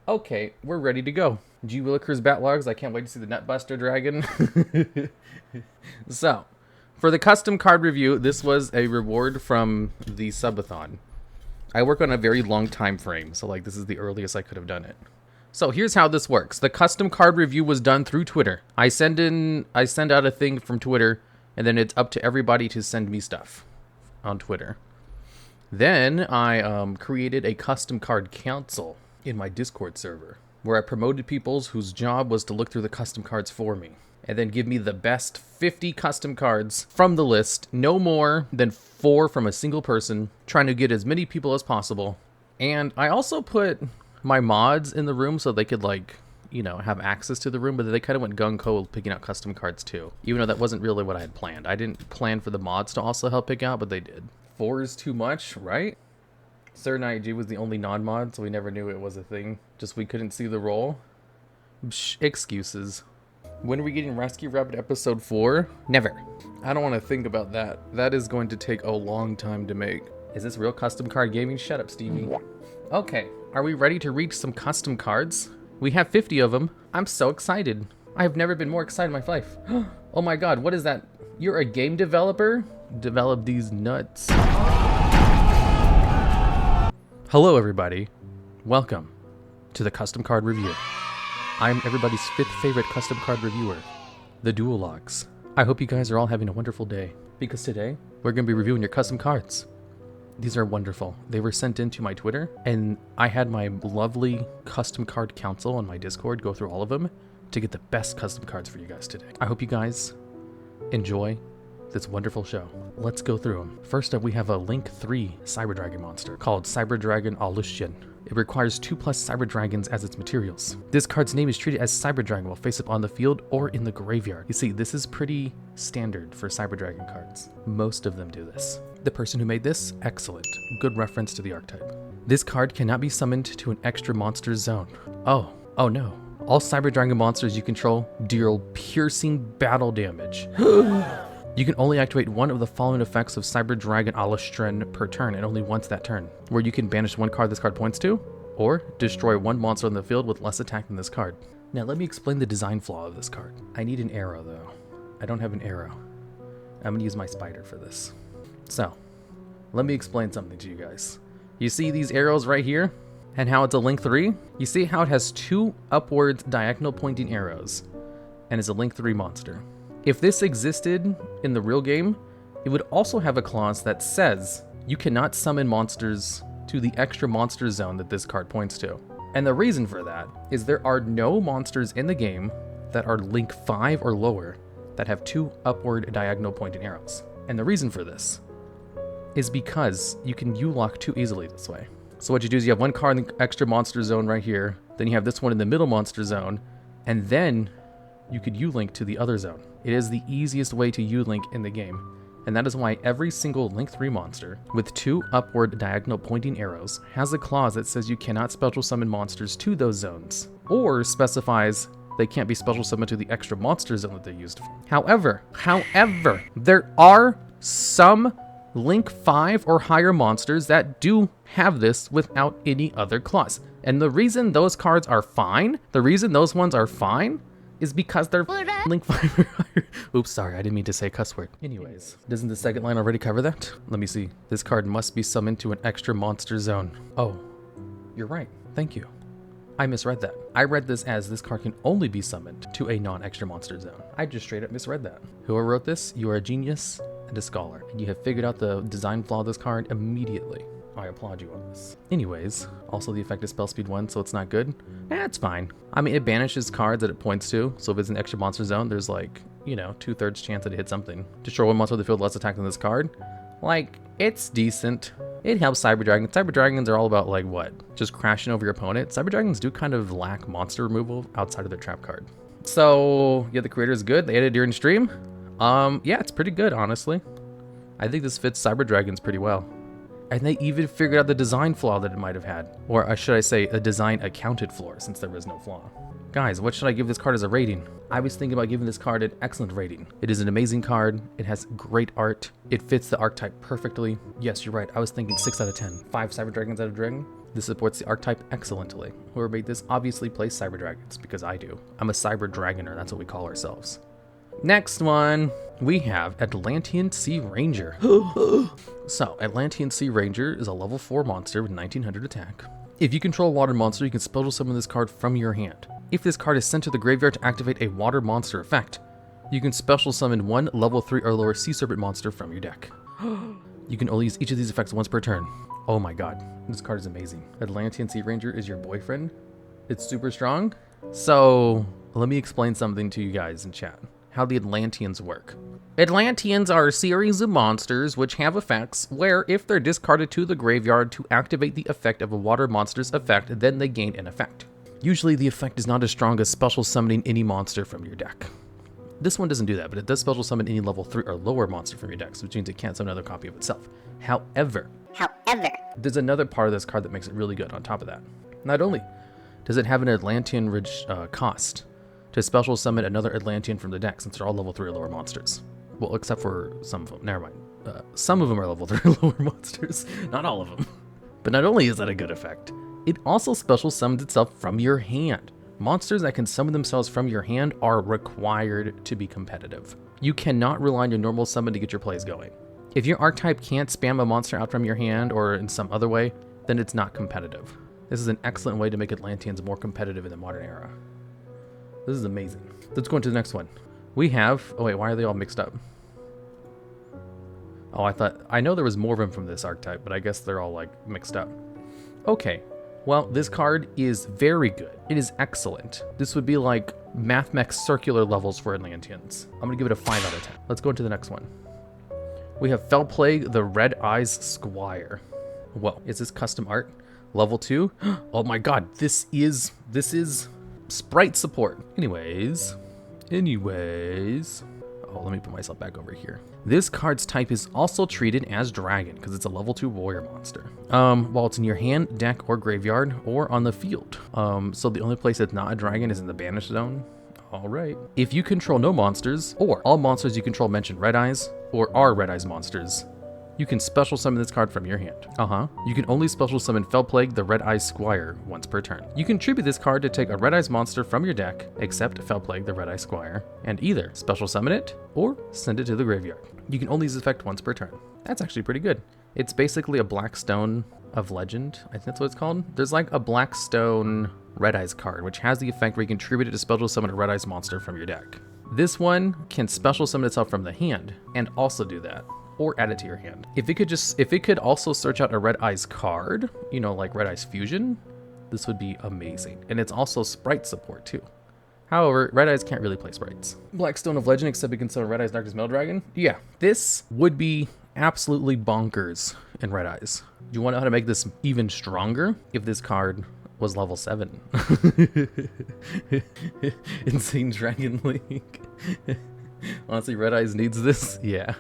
Okay, we're ready to go. G. Willikers Batlogs, I can't wait to see the Nutbuster Dragon. So, for the custom card review, this was a reward from the Subathon. I work on a very long time frame, so like this is the earliest I could have done it. So here's how this works. The custom card review was done through Twitter. I send out a thing from Twitter, and then it's up to everybody to send me stuff on Twitter. Then I created a custom card council in my Discord server, where I promoted people whose job was to look through the custom cards for me, and then give me the best 50 custom cards from the list, no more than 4 from a single person, trying to get as many people as possible. And I also put my mods in the room so they could, like, you know, have access to the room, but they kind of went gung-ho picking out custom cards too, even though that wasn't really what I had planned. I didn't plan for the mods to also help pick out, but they did. 4 is too much, right? Sir IG was the only non-mod, so we never knew it was a thing. Just we couldn't see the role. Psh, excuses. When are we getting Rescue Rabbit episode 4? Never. I don't want to think about that. That is going to take a long time to make. Is this real custom card gaming? Shut up, Stevie. Okay, are we ready to reach some custom cards? We have 50 of them. I'm so excited. I have never been more excited in my life. Oh my god, what is that? You're a game developer? Develop these nuts. Hello everybody, welcome to the Custom Card Review. I'm everybody's 5th favorite custom card reviewer, TheDuelLogs. I hope you guys are all having a wonderful day, because today we're going to be reviewing your custom cards. These are wonderful. They were sent into my Twitter, and I had my lovely custom card council on my Discord go through all of them to get the best custom cards for you guys today. I hope you guys enjoy this wonderful show. Let's go through them. First up, we have a Link 3 Cyber Dragon monster called Cyber Dragon Alushin. It requires 2+ Cyber Dragons as its materials. This card's name is treated as Cyber Dragon while face up on the field or in the graveyard. You see, this is pretty standard for Cyber Dragon cards. Most of them do this. The person who made this, excellent. Good reference to the archetype. This card cannot be summoned to an extra monster zone. Oh no. All Cyber Dragon monsters you control deal piercing battle damage. You can only activate one of the following effects of Cyber Dragon Alustren per turn, and only once that turn, where you can banish one card this card points to, or destroy one monster on the field with less attack than this card. Now let me explain the design flaw of this card. I need an arrow though. I don't have an arrow. I'm gonna use my spider for this. So, let me explain something to you guys. You see these arrows right here? And how it's a Link 3? You see how it has 2 upwards diagonal pointing arrows, and is a Link 3 monster. If this existed in the real game, it would also have a clause that says you cannot summon monsters to the extra monster zone that this card points to. And the reason for that is there are no monsters in the game that are Link 5 or lower that have 2 upward diagonal pointing arrows. And the reason for this is because you can U-lock too easily this way. So what you do is you have one card in the extra monster zone right here, then you have this one in the middle monster zone, and then you could U-link to the other zone. It is the easiest way to U-link in the game, and that is why every single Link 3 monster with 2 upward diagonal pointing arrows has a clause that says you cannot special summon monsters to those zones, or specifies they can't be special summoned to the extra monster zone that they're used for. However, there are some Link 5 or higher monsters that do have this without any other clause. And the reason those cards are fine, the reason those ones are fine, is because they're Link 5 or higher. Oops, sorry, I didn't mean to say a cuss word. Anyways, doesn't the second line already cover that? Let me see. This card must be summoned to an extra monster zone. Oh, you're right. Thank you. I misread that. I read this as this card can only be summoned to a non-extra monster zone. I just straight up misread that. Whoever wrote this, you are a genius and a scholar, and you have figured out the design flaw of this card immediately. I applaud you on this. Anyways, also the effect is spell speed 1, so it's not good. It's fine. I mean, it banishes cards that it points to, so if it's an extra monster zone, there's like, you know, 2/3 chance that it hits something. Destroy one monster on the field, less attack than this card. Like, it's decent. It helps Cyber Dragons. Cyber Dragons are all about, like, what? Just crashing over your opponent? Cyber Dragons do kind of lack monster removal outside of their trap card. So, yeah, the creator is good. They added it during stream. Yeah, it's pretty good, honestly. I think this fits Cyber Dragons pretty well. And they even figured out the design flaw that it might have had. Or should I say, a design accounted flaw, since there was no flaw. Guys, what should I give this card as a rating? I was thinking about giving this card an excellent rating. It is an amazing card. It has great art. It fits the archetype perfectly. Yes, you're right. I was thinking 6 out of 10. 5 Cyber Dragons out of Dragon. This supports the archetype excellently. Whoever made this obviously plays Cyber Dragons, because I do. I'm a Cyber Dragoner. That's what we call ourselves. Next one, we have Atlantean Sea Ranger. So, Atlantean Sea Ranger is a level 4 monster with 1900 attack. If you control a water monster, you can special summon this card from your hand. If this card is sent to the graveyard to activate a water monster effect, you can special summon 1 level 3 or lower sea serpent monster from your deck. You can only use each of these effects once per turn. Oh my god, this card is amazing. Atlantean Sea Ranger is your boyfriend. It's super strong. So, let me explain something to you guys in chat. How the Atlanteans work. Atlanteans are a series of monsters which have effects where if they're discarded to the graveyard to activate the effect of a water monster's effect, then they gain an effect. Usually the effect is not as strong as special summoning any monster from your deck. This one doesn't do that, but it does special summon any level 3 or lower monster from your decks, which means it can't summon another copy of itself. However, there's another part of this card that makes it really good on top of that. Not only does it have an Atlantean cost to special summon another Atlantean from the deck, since they're all level 3 or lower monsters. Well, except for some of them. Never mind. Some of them are level 3 or lower monsters. Not all of them. But not only is that a good effect, it also special summons itself from your hand. Monsters that can summon themselves from your hand are required to be competitive. You cannot rely on your normal summon to get your plays going. If your archetype can't spam a monster out from your hand or in some other way, then it's not competitive. This is an excellent way to make Atlanteans more competitive in the modern era. This is amazing. Let's go into the next one. We have, oh wait, why are they all mixed up? Oh, I know there was more of them from this archetype, but I guess they're all like mixed up. Okay, well, this card is very good. It is excellent. This would be like Mathmech circular levels for Atlanteans. I'm gonna give it a 5 out of 10. Let's go into the next one. We have Fell Plague, the Red Eyes Squire. Whoa, is this custom art? Level 2? Oh my god, this is sprite support. Anyways. Oh, let me put myself back over here. This card's type is also treated as dragon because it's a level 2 warrior monster. While it's in your hand, deck, or graveyard, or on the field. So the only place that's not a dragon is in the banished zone. All right. If you control no monsters, or all monsters you control mention red eyes, or are red eyes monsters, you can special summon this card from your hand. You can only special summon Fell Plague, the Red Eyes Squire, once per turn. You can tribute this card to take a Red Eyes monster from your deck, except Fell Plague, the Red Eyes Squire, and either special summon it, or send it to the graveyard. You can only use this effect once per turn. That's actually pretty good. It's basically a Black Stone of Legend, I think that's what it's called. There's like a Black Stone Red Eyes card, which has the effect where you can tribute it to special summon a Red Eyes monster from your deck. This one can special summon itself from the hand, and also do that. Or add it to your hand. If it could also search out a Red Eyes card, you know, like Red Eyes Fusion, this would be amazing. And it's also sprite support too. However, Red Eyes can't really play sprites. Blackstone of Legend, except we can summon Red Eyes Darkness Metal Dragon. Yeah, this would be absolutely bonkers in Red Eyes. Do you want to know how to make this even stronger? If this card was level 7. Insane Dragon League. Honestly, Red Eyes needs this. Yeah.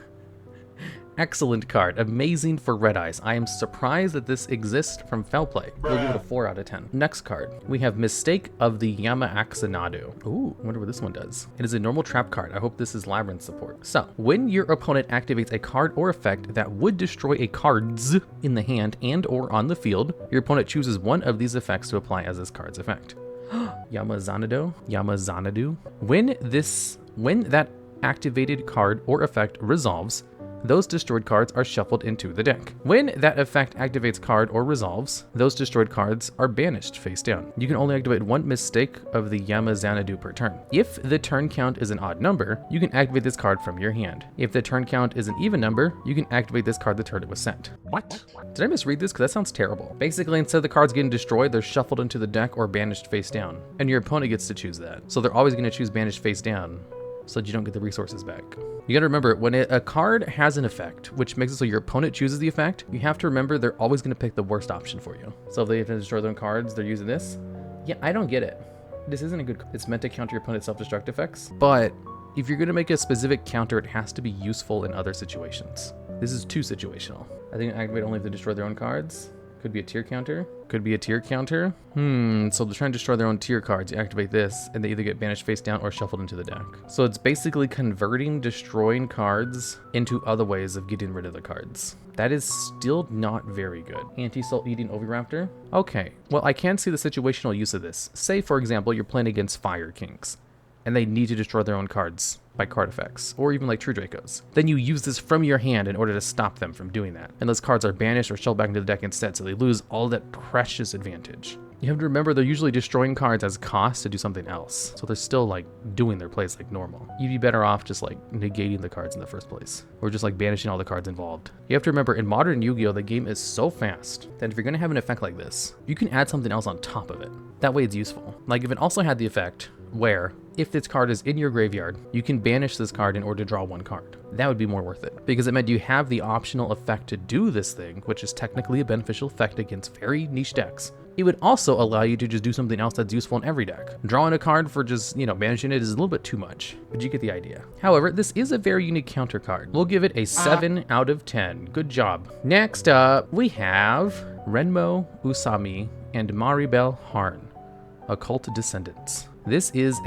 Excellent card. Amazing for Red Eyes. I am surprised that this exists from Fell Play. We'll give it a 4 out of 10. Next card. We have Mistake of the Yama Xanadu. Ooh, I wonder what this one does. It is a normal trap card. I hope this is Labyrinth support. So, when your opponent activates a card or effect that would destroy a cards in the hand and or on the field, your opponent chooses one of these effects to apply as this card's effect. Yama Xanadu. When that activated card or effect resolves, those destroyed cards are shuffled into the deck. When that effect activates card or resolves, those destroyed cards are banished face down. You can only activate one Mistake of the Yama Xanadu per turn. If the turn count is an odd number, you can activate this card from your hand. If the turn count is an even number, you can activate this card the turn it was sent. What? Did I misread this? Because that sounds terrible. Basically, instead of the cards getting destroyed, they're shuffled into the deck or banished face down. And your opponent gets to choose that. So they're always going to choose banished face down, so that you don't get the resources back. You gotta remember, when a card has an effect, which makes it so your opponent chooses the effect, you have to remember they're always gonna pick the worst option for you. So if they have to destroy their own cards, they're using this. Yeah, I don't get it. This isn't a good, it's meant to counter your opponent's self-destruct effects, but if you're gonna make a specific counter, it has to be useful in other situations. This is too situational. I think activate only if they destroy their own cards. Could be a tier counter. Could be a tier counter. So they're trying to destroy their own tier cards. You activate this, and they either get banished face down or shuffled into the deck. So it's basically converting destroying cards into other ways of getting rid of the cards. That is still not very good. Anti-Soul Eating Oviraptor. Okay, well, I can see the situational use of this. Say, for example, you're playing against Fire Kings, and they need to destroy their own cards by card effects, or even like True Dracos. Then you use this from your hand in order to stop them from doing that. And those cards are banished or shoved back into the deck instead, so they lose all that precious advantage. You have to remember they're usually destroying cards as cost to do something else, so they're still like doing their plays like normal. You'd be better off just like negating the cards in the first place, or just like banishing all the cards involved. You have to remember, in modern Yu-Gi-Oh, the game is so fast that if you're gonna have an effect like this, you can add something else on top of it. That way it's useful. Like if it also had the effect where if this card is in your graveyard, you can banish this card in order to draw one card. That would be more worth it, because it meant you have the optional effect to do this thing, which is technically a beneficial effect against very niche decks. It would also allow you to just do something else that's useful in every deck. Drawing a card for just, banishing it is a little bit too much, but you get the idea. However, this is a very unique counter card. We'll give it a 7 out of 10. Good job. Next up, we have Renmo Usami and Maribel Harn, Occult Descendants. This is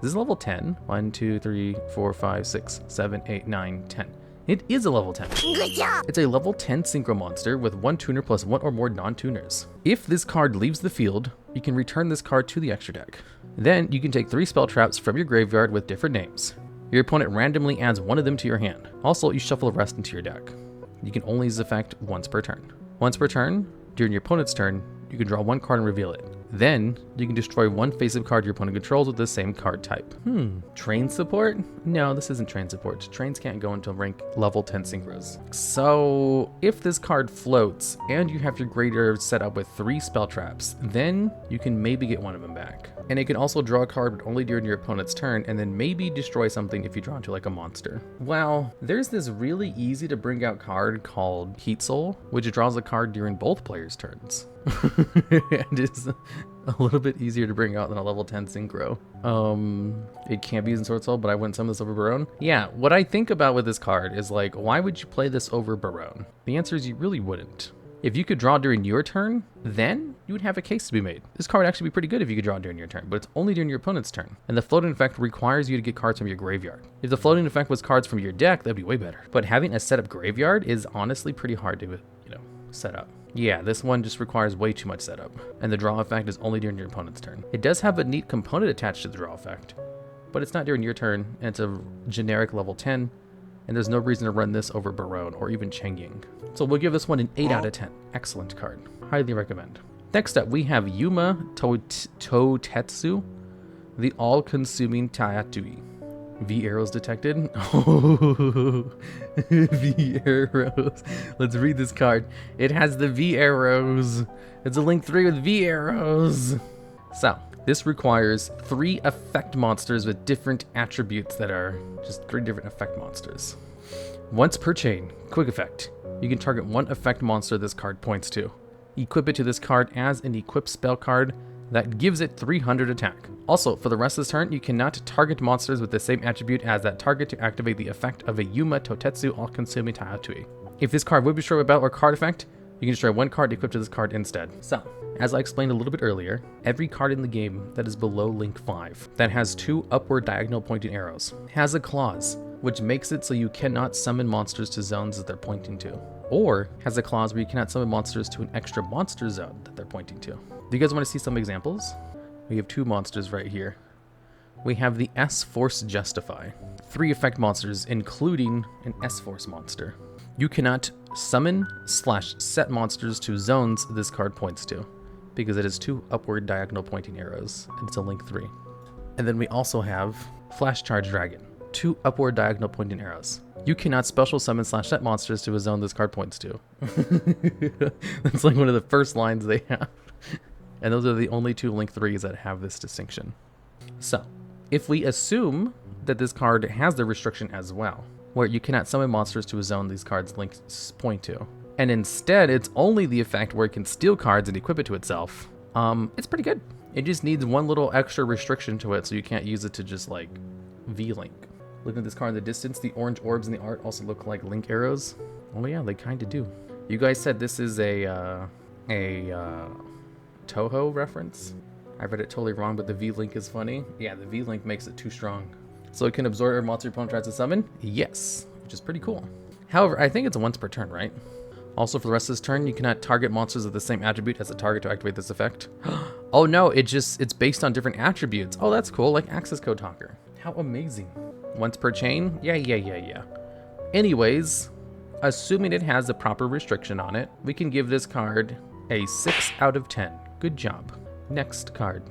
level 10. 1, 2, 3, 4, 5, 6, 7, 8, 9, 10. It is a level 10. Good job! It's a level 10 synchro monster with 1 tuner plus 1 or more non-tuners. If this card leaves the field, you can return this card to the extra deck. Then you can take 3 spell traps from your graveyard with different names. Your opponent randomly adds 1 of them to your hand. Also, you shuffle the rest into your deck. You can only use the effect once per turn. Once per turn, during your opponent's turn, you can draw 1 card and reveal it. Then, you can destroy 1 face-up card your opponent controls with the same card type. Train support? No, this isn't train support. Trains can't go until rank level 10 synchros. So, if this card floats, and you have your graveyard set up with 3 spell traps, then you can maybe get 1 of them back. And it can also draw a card but only during your opponent's turn, and then maybe destroy something if you draw into like a monster. Well, there's this really easy to bring out card called Heat Soul, which draws a card during both players' turns. And it's a little bit easier to bring out than a level 10 synchro. It can be used in Sword Soul, but I wouldn't summon this over Barone. Yeah, what I think about with this card is like, why would you play this over Barone? The answer is you really wouldn't. If you could draw during your turn, then you would have a case to be made. This card would actually be pretty good if you could draw during your turn, but it's only during your opponent's turn. And the floating effect requires you to get cards from your graveyard. If the floating effect was cards from your deck, that'd be way better. But having a set up graveyard is honestly pretty hard to, set up. Yeah, this one just requires way too much setup, and the draw effect is only during your opponent's turn. It does have a neat component attached to the draw effect, but it's not during your turn, and it's a generic level 10, and there's no reason to run this over Barone or even Chengying. So we'll give this one an 8 out of 10. Excellent card. Highly recommend. Next up, we have Yuma Totetsu, the all-consuming Taiyatui. V arrows detected. Oh, V arrows. Let's read this card. It has the V arrows. It's a link 3 with V arrows. So, this requires 3 effect monsters with different attributes that are just 3 different effect monsters. Once per chain, quick effect. You can target 1 effect monster this card points to. Equip it to this card as an equipped spell card that gives it 300 attack. Also, for the rest of this turn, you cannot target monsters with the same attribute as that target to activate the effect of a Yuma Totetsu all-consuming Taiyatui. If this card would be destroyed by battle or card effect, you can destroy 1 card equipped to this card instead. So, as I explained a little bit earlier, every card in the game that is below Link 5, that has 2 upward diagonal pointing arrows, has a clause, which makes it so you cannot summon monsters to zones that they're pointing to, or has a clause where you cannot summon monsters to an extra monster zone that they're pointing to. Do you guys want to see some examples? We have 2 monsters right here. We have the S-Force Justify. 3 effect monsters, including an S-Force monster. You cannot summon/set monsters to zones this card points to, because it has 2 upward diagonal pointing arrows, and it's a link 3. And then we also have Flash Charge Dragon. 2 upward diagonal pointing arrows. You cannot special summon/set monsters to a zone this card points to. That's like one of the first lines they have. And those are the only 2 link 3s that have this distinction. So, if we assume that this card has the restriction as well, where you cannot summon monsters to a zone these cards links point to, and instead it's only the effect where it can steal cards and equip it to itself, it's pretty good. It just needs 1 little extra restriction to it so you can't use it to just like V-Link. Looking at this card in the distance, the orange orbs in the art also look like link arrows. Oh yeah, they kind of do. You guys said this is a Toho reference. I read it totally wrong, but the V-Link is funny. Yeah, the V-Link makes it too strong. So it can absorb every monster your opponent tries to summon? Yes, which is pretty cool. However, I think it's once per turn, right? Also, for the rest of this turn, you cannot target monsters of the same attribute as the target to activate this effect. Oh no, it's based on different attributes. Oh, that's cool, like Access Code Talker. How amazing. Once per chain? Yeah. Anyways, assuming it has the proper restriction on it, we can give this card a 6 out of 10. Good job. Next card.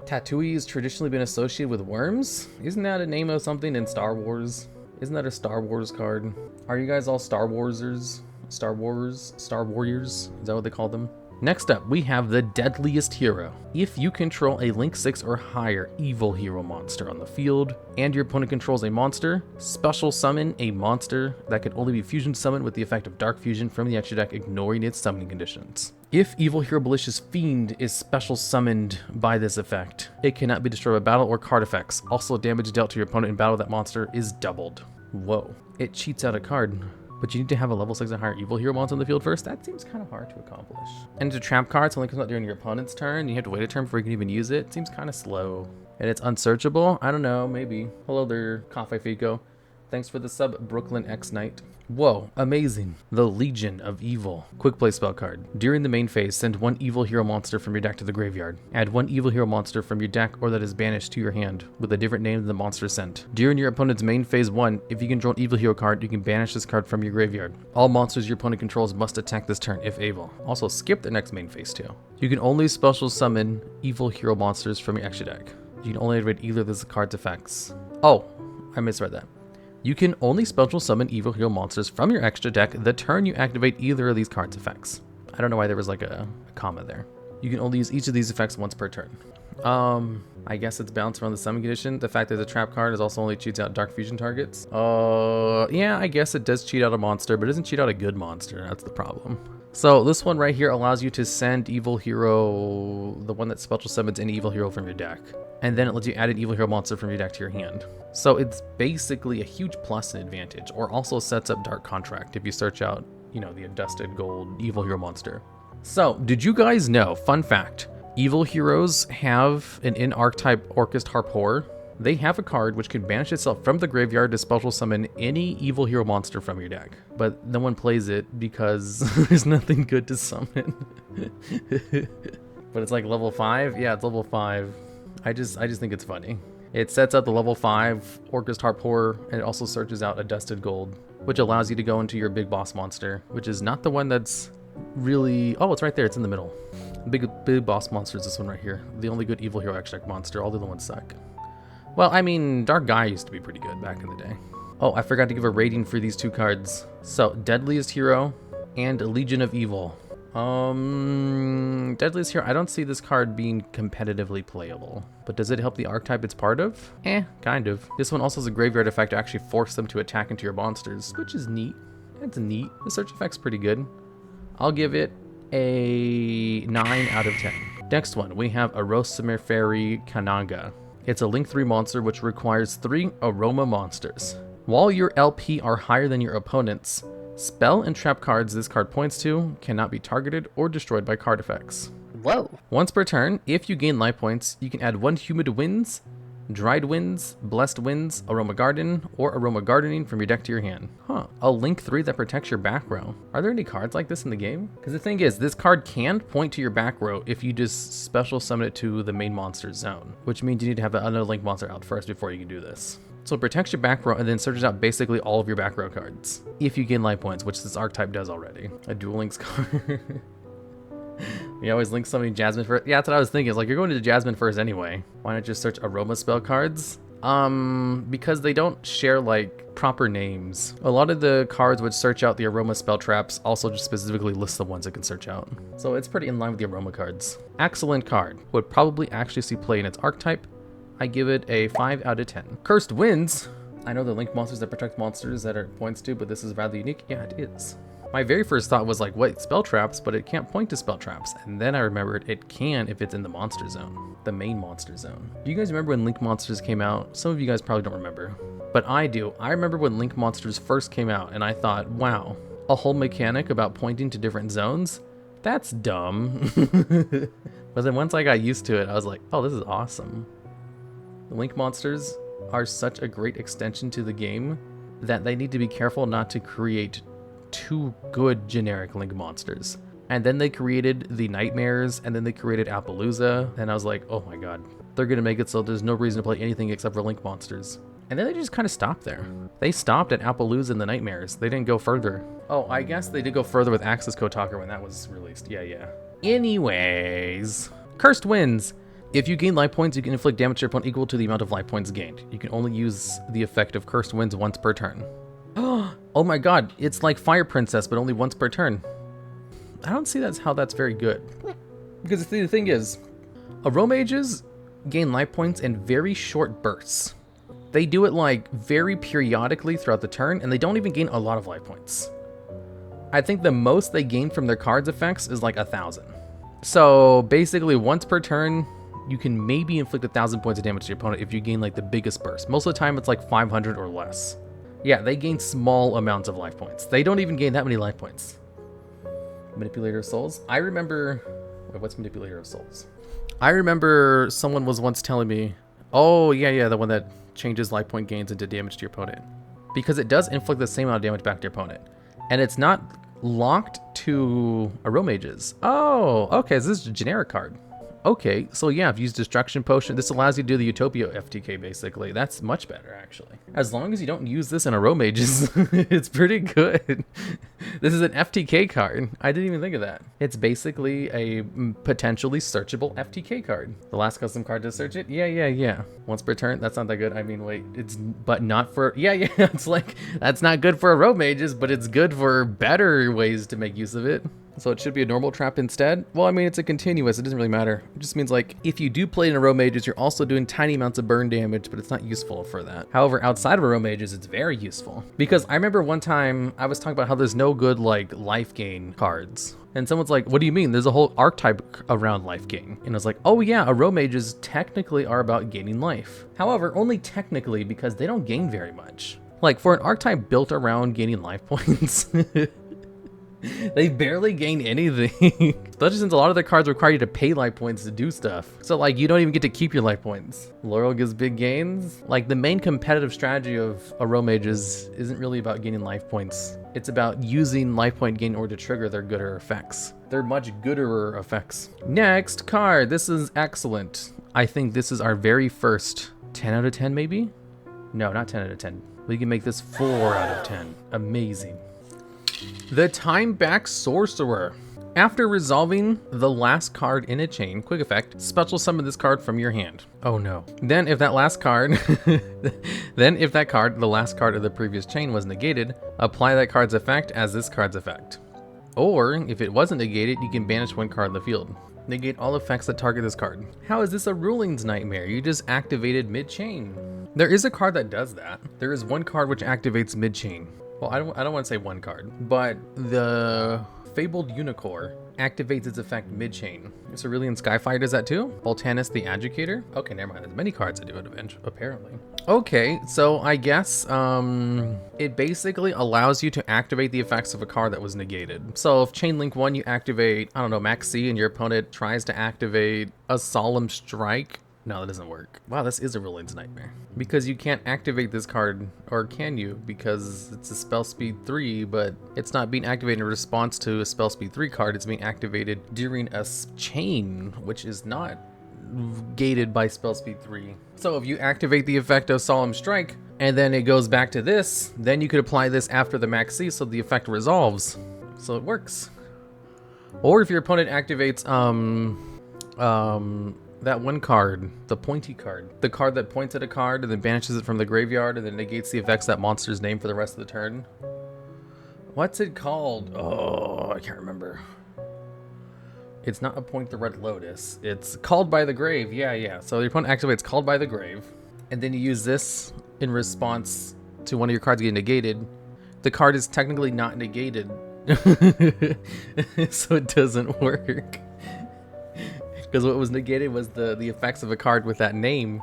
Tatooine has traditionally been associated with worms? Isn't that a name of something in Star Wars? Isn't that a Star Wars card? Are you guys all Star Warsers? Star Warriors? Is that what they call them? Next up, we have the Deadliest Hero. If you control a Link 6 or higher evil hero monster on the field, and your opponent controls a monster, special summon a monster that can only be fusion summoned with the effect of Dark Fusion from the extra deck, ignoring its summoning conditions. If Evil Hero Malicious Fiend is special summoned by this effect, it cannot be destroyed by battle or card effects. Also, damage dealt to your opponent in battle with that monster is doubled. Whoa. It cheats out a card. But you need to have a level 6 or higher evil hero monster on the field first? That seems kind of hard to accomplish. And it's a trap card, so it only comes out during your opponent's turn. You have to wait a turn before you can even use it. It seems kind of slow. And it's unsearchable? I don't know, maybe. Hello there, Cafe Fico. Thanks for the sub, Brooklyn X Knight. Whoa, amazing. The Legion of Evil. Quick play spell card. During the main phase, send one evil hero monster from your deck to the graveyard. Add one evil hero monster from your deck or that is banished to your hand with a different name than the monster sent. During your opponent's main phase 1, if you control an evil hero card, you can banish this card from your graveyard. All monsters your opponent controls must attack this turn if able. Also, skip the next main phase too. You can only special summon evil hero monsters from your extra deck. You can only activate either of this card's effects. Oh, I misread that. You can only special summon evil hero monsters from your extra deck the turn you activate either of these cards' effects. I don't know why there was like a comma there. You can only use each of these effects once per turn. I guess it's balanced around the summon condition. The fact that the trap card is also only cheats out Dark Fusion targets. Yeah, I guess it does cheat out a monster, but it doesn't cheat out a good monster. That's the problem. So this one right here allows you to send evil hero, the one that special summons any evil hero from your deck. And then it lets you add an evil hero monster from your deck to your hand. So it's basically a huge plus and advantage, or also sets up Dark Contract if you search out, you know, the Dusted Gold evil hero monster. So did you guys know, fun fact, evil heroes have an in-archetype Orcust Harpor. They have a card which can banish itself from the graveyard to special summon any evil hero monster from your deck. But no one plays it because there's nothing good to summon. But it's like level 5? Yeah, it's level 5. I just think it's funny. It sets out the level 5 Orcust Harpor, and it also searches out a Dusted Gold, which allows you to go into your big boss monster, which is not the one that's really... Oh, it's right there. It's in the middle. Big boss monster is this one right here. The only good evil hero extra deck monster. All the other ones suck. Well, I mean, Dark Gaia used to be pretty good back in the day. Oh, I forgot to give a rating for these two cards. So, Deadliest Hero and Legion of Evil. Deadliest Hero, I don't see this card being competitively playable. But does it help the archetype it's part of? Kind of. This one also has a graveyard effect to actually force them to attack into your monsters, which is neat. That's neat. The search effect's pretty good. I'll give it a 9 out of 10. Next one, we have Arosamir Fairy Kananga. It's a Link 3 monster which requires 3 Aroma monsters. While your LP are higher than your opponent's, spell and trap cards this card points to cannot be targeted or destroyed by card effects. Whoa. Once per turn, if you gain life points, you can add 1 Humid Winds, Dried Winds, Blessed Winds, Aroma Garden, or Aroma Gardening from your deck to your hand. A Link 3 that protects your back row. Are there any cards like this in the game? Because the thing is, this card can point to your back row if you just special summon it to the main monster zone, which means you need to have another Link monster out first before you can do this. So it protects your back row and then searches out basically all of your back row cards, if you gain life points, which this archetype does already. A Duel Links card. You always link somebody Jasmine first. Yeah, that's what I was thinking. It's like, you're going to Jasmine first anyway. Why not just search Aroma spell cards? Because they don't share like proper names. A lot of the cards which search out the Aroma spell traps also just specifically list the ones it can search out. So it's pretty in line with the Aroma cards. Excellent card. Would probably actually see play in its archetype. I give it a 5 out of 10. Cursed Winds. I know the Link monsters that protect monsters that it points to, but this is rather unique. Yeah, it is. My very first thought was like, wait, spell traps, but it can't point to spell traps. And then I remembered it can if it's in the monster zone, the main monster zone. Do you guys remember when Link Monsters came out? Some of you guys probably don't remember, but I do. I remember when Link Monsters first came out and I thought, wow, a whole mechanic about pointing to different zones? That's dumb. But then once I got used to it, I was like, oh, this is awesome. The Link Monsters are such a great extension to the game that they need to be careful not to create too good generic Link monsters. And then they created the Nightmares, and then they created Appaloosa, and I was like, oh my god, they're gonna make it so there's no reason to play anything except for Link monsters. And then they just kind of stopped there. They stopped at Appaloosa and the Nightmares. They didn't go further. Oh, I guess they did go further with Axis Kotaku when that was released. Yeah. Anyways, Cursed Winds. If you gain life points, you can inflict damage to your opponent equal to the amount of life points gained. You can only use the effect of Cursed Winds once per turn. Oh my god, it's like Fire Princess, but only once per turn. I don't see how that's very good. Because the thing is, Aero Mages gain life points in very short bursts. They do it like very periodically throughout the turn, and they don't even gain a lot of life points. I think the most they gain from their cards effects is like 1,000. So basically once per turn, you can maybe inflict 1,000 points of damage to your opponent if you gain like the biggest burst. Most of the time it's like 500 or less. Yeah, they gain small amounts of life points. They don't even gain that many life points. Manipulator of Souls. I remember... Wait, what's Manipulator of Souls? I remember someone was once telling me, oh yeah, the one that changes life point gains into damage to your opponent. Because it does inflict the same amount of damage back to your opponent. And it's not locked to Aero Mages. Oh, okay, so this is a generic card. Okay, so yeah, if you use Destruction Potion, this allows you to do the Utopia FTK, basically. That's much better, actually. As long as you don't use this in Aero Mages, it's pretty good. This is an FTK card. I didn't even think of that. It's basically a potentially searchable FTK card. The last custom card to search it? Yeah. Once per turn? That's not that good. I mean, wait, but not for... Yeah, it's like, that's not good for Aero Mages, but it's good for better ways to make use of it. So it should be a normal trap instead? Well, I mean, it's a continuous. It doesn't really matter. It just means, like, if you do play in Aero Mages, you're also doing tiny amounts of burn damage, but it's not useful for that. However, outside of Aero Mages, it's very useful. Because I remember one time I was talking about how there's no good, like, life gain cards. And someone's like, what do you mean? There's a whole archetype around life gain. And I was like, oh yeah, Aero Mages technically are about gaining life. However, only technically, because they don't gain very much. Like, for an archetype built around gaining life points... They barely gain anything. Especially since a lot of their cards require you to pay life points to do stuff. So like, you don't even get to keep your life points. Laurel gives big gains. Like, the main competitive strategy of Aero Mages isn't really about gaining life points. It's about using life point gain in order to trigger their gooder effects. They're much gooder effects. Next card. This is excellent. I think this is our very first 10 out of 10 maybe? No, not 10 out of 10. We can make this 4 out of 10. Amazing. The Time Back Sorcerer. After resolving the last card in a chain, quick effect, special summon this card from your hand. Oh no. Then if that last card, the last card of the previous chain was negated, apply that card's effect as this card's effect. Or if it wasn't negated, you can banish one card in the field. Negate all effects that target this card. How is this a Rulings Nightmare? You just activated mid-chain. There is a card that does that. There is one card which activates mid-chain. Well, I don't want to say one card, but the Fabled Unicorn activates its effect mid-chain. Cerulean Skyfire does that too? Voltanus the Adjudicator? Okay, never mind. There's many cards that do it apparently. Okay, so I guess it basically allows you to activate the effects of a card that was negated. So if Chain Link 1, you activate, I don't know, Max C, and your opponent tries to activate a Solemn Strike. No, that doesn't work. Wow, this is a Rulings Nightmare. Because you can't activate this card, or can you? Because it's a spell speed 3, but it's not being activated in response to a spell speed 3 card. It's being activated during a chain, which is not gated by spell speed 3. So if you activate the effect of Solemn Strike, and then it goes back to this, then you could apply this after the Max C, so the effect resolves. So it works. Or if your opponent activates, that one card, the pointy card. The card that points at a card and then banishes it from the graveyard and then negates the effects of that monster's name for the rest of the turn. What's it called? Oh, I can't remember. It's not a Point the Red Lotus. It's Called by the Grave. Yeah. So your opponent activates Called by the Grave. And then you use this in response to one of your cards getting negated. The card is technically not negated So it doesn't work. Because what was negated was the effects of a card with that name.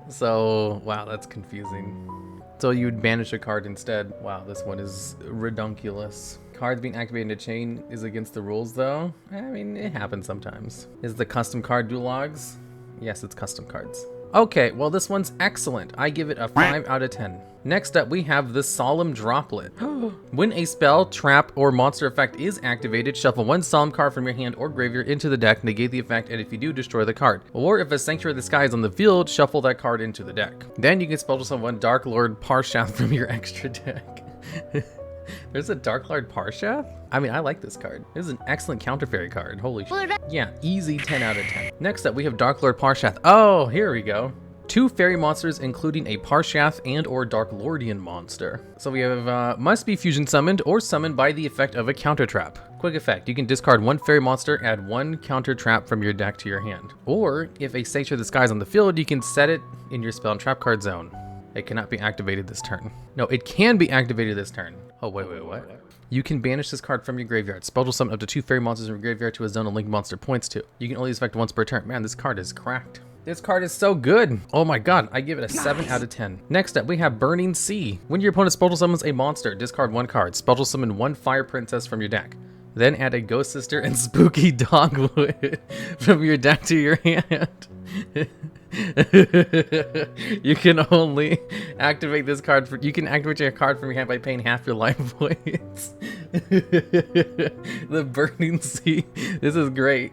So, wow, that's confusing. So you'd banish a card instead. Wow, this one is redunculous. Cards being activated in a chain is against the rules, though. I mean, it happens sometimes. Is the custom card Duel-Logs? Yes, it's custom cards. Okay, well, this one's excellent. I give it a 5 out of 10. Next up, we have the Solemn Droplet. When a spell, trap, or monster effect is activated, shuffle one Solemn card from your hand or graveyard into the deck, negate the effect, and if you do, destroy the card. Or if a Sanctuary of the Sky is on the field, shuffle that card into the deck. Then you can spell summon one Dark Lord Parshath from your extra deck. There's a Dark Lord Parshath? I mean, I like this card. This is an excellent counter fairy card. Holy shit. Yeah, easy 10 out of 10. Next up, we have Dark Lord Parshath. Oh, here we go. 2 fairy monsters, including a Parshath and or Dark Lordian monster. So we have must be fusion summoned or summoned by the effect of a counter trap. Quick effect, you can discard 1 fairy monster, add 1 counter trap from your deck to your hand. Or if a Sanctuary of the Sky is on the field, you can set it in your spell and trap card zone. It cannot be activated this turn. No, it can be activated this turn. Oh, wait, what? You can banish this card from your graveyard. Spell summon up to 2 fairy monsters in your graveyard to a zone a link monster points to. You can only use effect once per turn. Man, this card is cracked. This card is so good. Oh my god, I give it a 7 out of 10. Next up, we have Burning Sea. When your opponent spell summons a monster, discard 1 card. Spell summon 1 Fire Princess from your deck. Then add a Ghost Sister and Spooky Dogwood from your deck to your hand. You can only activate this card you can activate your card from your hand by paying half your life points. The Burning Sea. This is great.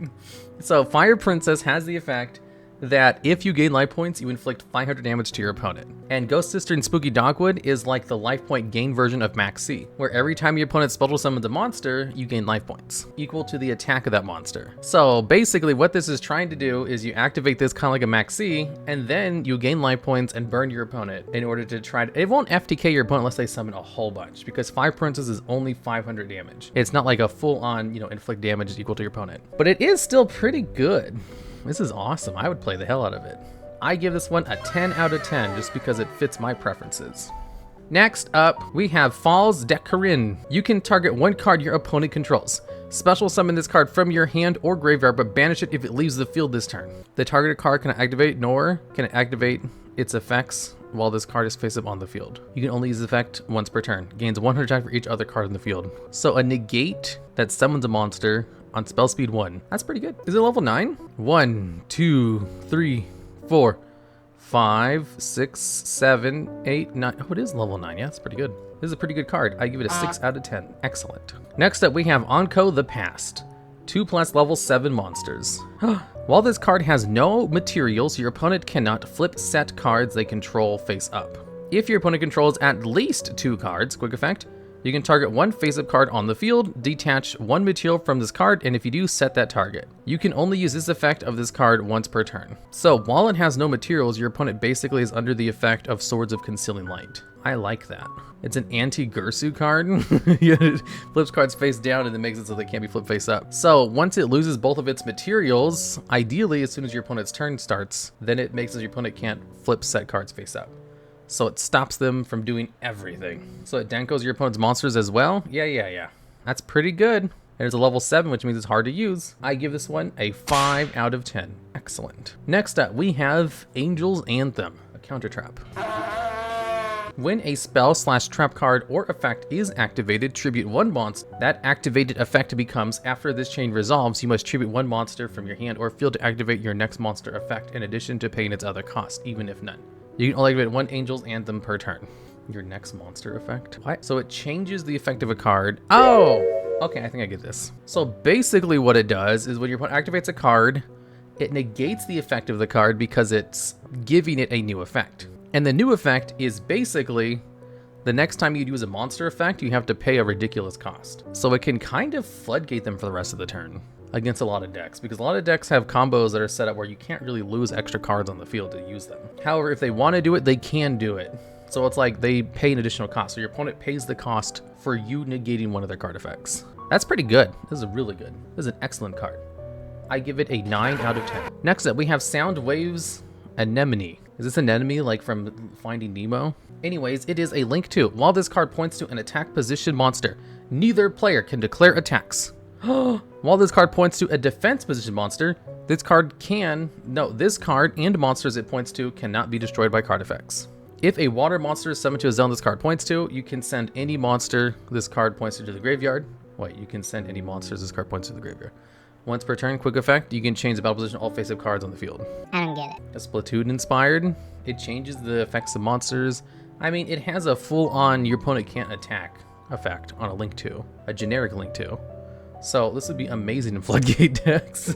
So Fire Princess has the effect that if you gain life points, you inflict 500 damage to your opponent. And Ghost Sister and Spooky Dogwood is like the life point gain version of Max C, where every time your opponent spell summons a monster, you gain life points, equal to the attack of that monster. So basically what this is trying to do is you activate this kind of like a Max C, and then you gain life points and burn your opponent in order to try to, it won't FTK your opponent unless they summon a whole bunch, because 5 Princess is only 500 damage. It's not like a full on, inflict damage equal to your opponent. But it is still pretty good. This is awesome. I would play the hell out of it. I give this one a 10 out of 10 just because it fits my preferences. Next up, we have Falls Decorin. You can target 1 card your opponent controls. Special summon this card from your hand or graveyard, but banish it if it leaves the field this turn. The targeted card can activate, nor can it activate its effects while this card is face up on the field. You can only use the effect once per turn. Gains 100 attack for each other card in the field. So a negate that summons a monster on spell speed 1. That's pretty good. Is it level 9? 1, 2, 3, 4, 5, 6, 7, 8, 9. Oh, it is level 9. Yeah, that's pretty good. This is a pretty good card. I give it a 6 out of 10. Excellent. Next up, we have Onco the Past. 2+ level 7 monsters. While this card has no materials, your opponent cannot flip set cards they control face up. If your opponent controls at least 2 cards, quick effect, you can target 1 face-up card on the field, detach 1 material from this card, and if you do, set that target. You can only use this effect of this card once per turn. So while it has no materials, your opponent basically is under the effect of Swords of Concealing Light. I like that. It's an anti-Gursu card. It flips cards face down and then makes it so they can't be flipped face up. So once it loses both of its materials, ideally as soon as your opponent's turn starts, then it makes it so your opponent can't flip set cards face up. So it stops them from doing everything. So it dankos your opponent's monsters as well. Yeah. That's pretty good. There's a level 7, which means it's hard to use. I give this one a 5 out of 10. Excellent. Next up, we have Angel's Anthem, a counter trap. When a spell / trap card or effect is activated, tribute 1 monster. That activated effect becomes, after this chain resolves, you must tribute 1 monster from your hand or field to activate your next monster effect in addition to paying its other cost, even if none. You can only activate 1 Angel's Anthem per turn. Your next monster effect? What? So it changes the effect of a card. Oh! Okay, I think I get this. So basically what it does is when your opponent activates a card, it negates the effect of the card because it's giving it a new effect. And the new effect is basically the next time you use a monster effect, you have to pay a ridiculous cost. So it can kind of floodgate them for the rest of the turn against a lot of decks, because a lot of decks have combos that are set up where you can't really lose extra cards on the field to use them. However, if they want to do it, they can do it. So it's like they pay an additional cost. So your opponent pays the cost for you negating one of their card effects. That's pretty good. This is really good. This is an excellent card. I give it a 9 out of 10. Next up, we have Sound Waves Anemone. Is this Anemone like from Finding Nemo? Anyways, it is a link to. While this card points to an attack position monster, Neither player can declare attacks. While this card points to a defense position monster, this card and monsters it points to cannot be destroyed by card effects. If a water monster is summoned to a zone this card points to, you can send any monster this card points to the graveyard. Wait, you can send any monsters this card points to the graveyard. Once per turn, quick effect, you can change the battle position of all face-up cards on the field. I don't get it. A Splatoon inspired, it changes the effects of monsters. I mean, it has a full-on your opponent can't attack effect on a Link 2, a generic Link 2. So this would be amazing in Floodgate decks.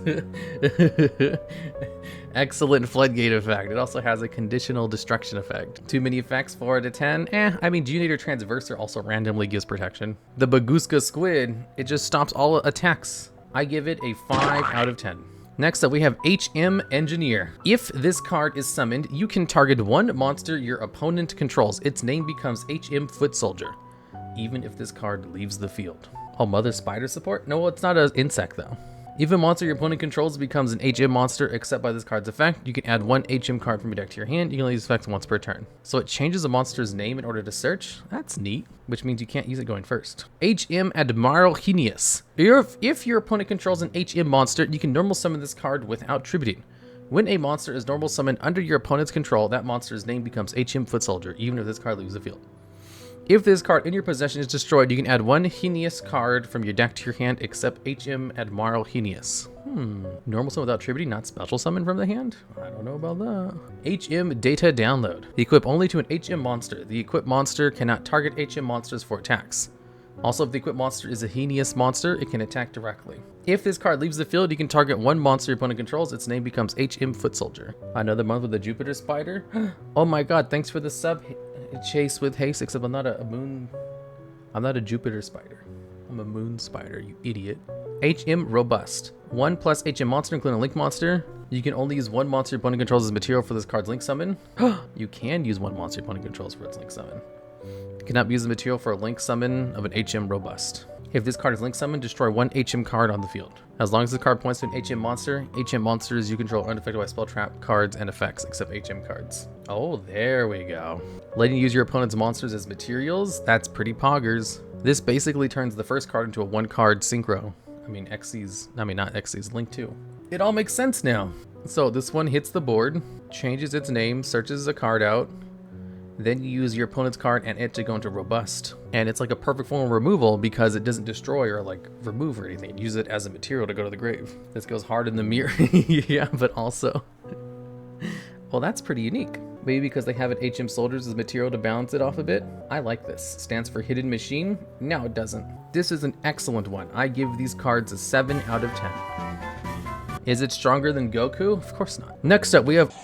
Excellent Floodgate effect. It also has a conditional destruction effect. Too many effects, 4 out of 10. I mean, Geonator Transverser also randomly gives protection. The Baguska Squid, it just stops all attacks. I give it a 5 out of 10. Next up, we have HM Engineer. If this card is summoned, you can target one monster your opponent controls. Its name becomes HM Foot Soldier, even if this card leaves the field. Oh, Mother Spider support? No, it's not an insect though. If a monster your opponent controls becomes an HM monster except by this card's effect, you can add one HM card from your deck to your hand. You can only use effects once per turn. So it changes a monster's name in order to search. That's neat, which means you can't use it going first. HM Admiral Genius. If your opponent controls an HM monster, you can normal summon this card without tributing. When a monster is normal summoned under your opponent's control, that monster's name becomes HM Foot Soldier, even if this card leaves the field. If this card in your possession is destroyed, you can add one Genius card from your deck to your hand except HM Admiral Genius. Normal summon without tributing, not special summon from the hand? I don't know about that. HM Data Download. Equip only to an HM monster. The equipped monster cannot target HM monsters for attacks. Also, if the equipped monster is a Genius monster, it can attack directly. If this card leaves the field, you can target one monster your opponent controls. Its name becomes HM Foot Soldier. Another month with the Jupiter Spider. Oh my god, thanks for the sub, Chase with haste, except I'm not a Jupiter Spider. I'm a Moon Spider, you idiot. HM Robust. 1+ HM monster, including a Link monster. You can only use one monster your opponent controls as material for this card's Link summon. You can use one monster your opponent controls for its Link summon. You cannot be used as material for a Link summon of an HM Robust. If this card is Link summoned, destroy one HM card on the field. As long as the card points to an HM monsters you control are unaffected by spell trap cards and effects except HM cards. Oh, there we go. Letting you use your opponent's monsters as materials, that's pretty poggers. This basically turns the first card into a 1-card synchro. Not Xyz, Link 2. It all makes sense now. So this one hits the board, changes its name, searches a card out, then you use your opponent's card and it to go into Robust. And it's like a perfect form of removal because it doesn't destroy or like remove or anything. It uses it as a material to go to the grave. This goes hard in the mirror. Yeah, but also, well, that's pretty unique. Maybe because they have an HM Soldiers as material to balance it off a bit. I like this. Stands for Hidden Machine. No, it doesn't. This is an excellent one. I give these cards a 7 out of 10. Is it stronger than Goku? Of course not. Next up, we have